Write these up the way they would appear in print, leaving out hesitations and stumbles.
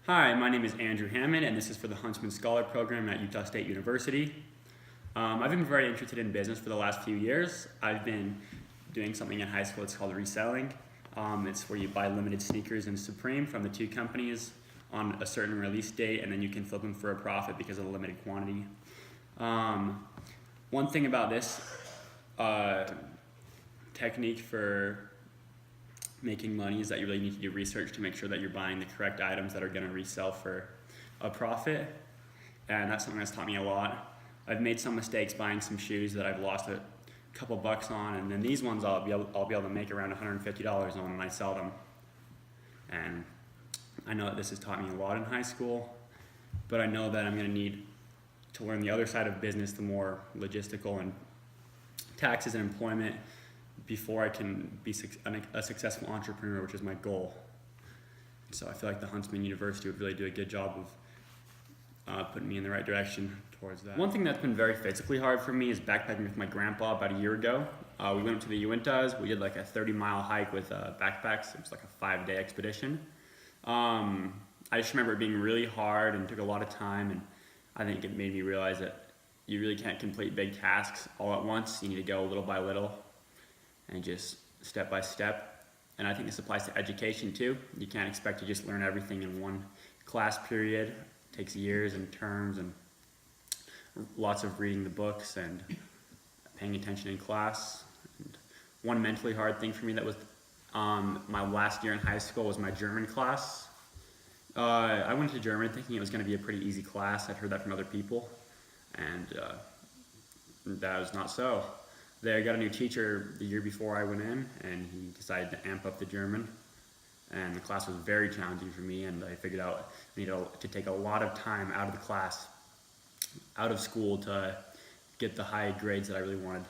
Hi, my name is Andrew Hammond, and this is for the Huntsman Scholar Program at Utah State University. I've been very interested in business for the last few years. I've been doing something in high school. It's called reselling. It's where you buy limited sneakers in Supreme from the two companies on a certain release date, and then you can flip them for a profit because of the limited quantity. One thing about this technique for making money is that you really need to do research to make sure that you're buying the correct items that are going to resell for a profit, and that's something that's taught me a lot. I've made some mistakes buying some shoes that I've lost a couple bucks on, and then these ones I'll be able to make around $150 on when I sell them. And I know that this has taught me a lot in high school, but I know that I'm going to need to learn the other side of business, the more logistical and taxes and employment, before I can be a successful entrepreneur, which is my goal. So I feel like the Huntsman University would really do a good job of putting me in the right direction towards that. One thing that's been very physically hard for me is backpacking with my grandpa about a year ago. We went up to the Uintas. We did like a 30-mile hike with backpacks. It was like a 5-day expedition. I just remember it being really hard and took a lot of time, and I think it made me realize that you really can't complete big tasks all at once. You need to go little by little and just step by step. And I think this applies to education too. You can't expect to just learn everything in one class period. It takes years and terms and lots of reading the books and paying attention in class. And one mentally hard thing for me that was my last year in high school was my German class. I went to German thinking it was going to be a pretty easy class. I'd heard that from other people, and that was not so. I got a new teacher the year before I went in, and he decided to amp up the German, and the class was very challenging for me, and I figured out I needed to take a lot of time out of the class, out of school, to get the high grades that I really wanted,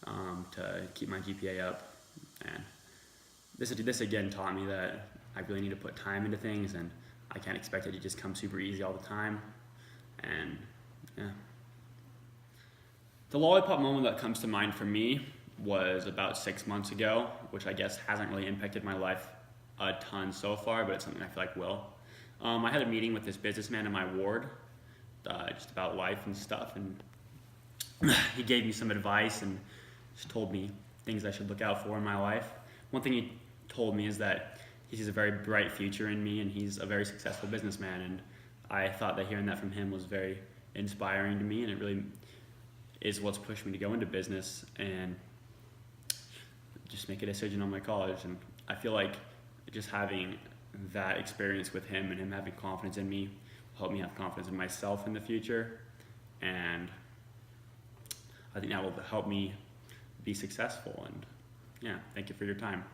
to keep my GPA up. And this again taught me that I really need to put time into things, and I can't expect it to just come super easy all the time. And yeah. The lollipop moment that comes to mind for me was about 6 months ago, which I guess hasn't really impacted my life a ton so far, but it's something I feel like will. I had a meeting with this businessman in my ward, just about life and stuff, and he gave me some advice and just told me things I should look out for in my life. One thing he told me is that he sees a very bright future in me, and he's a very successful businessman, and I thought that hearing that from him was very inspiring to me, and it really is what's pushed me to go into business and just make a decision on my college. And I feel like just having that experience with him and him having confidence in me will help me have confidence in myself in the future, and I think that will help me be successful. And yeah, thank you for your time.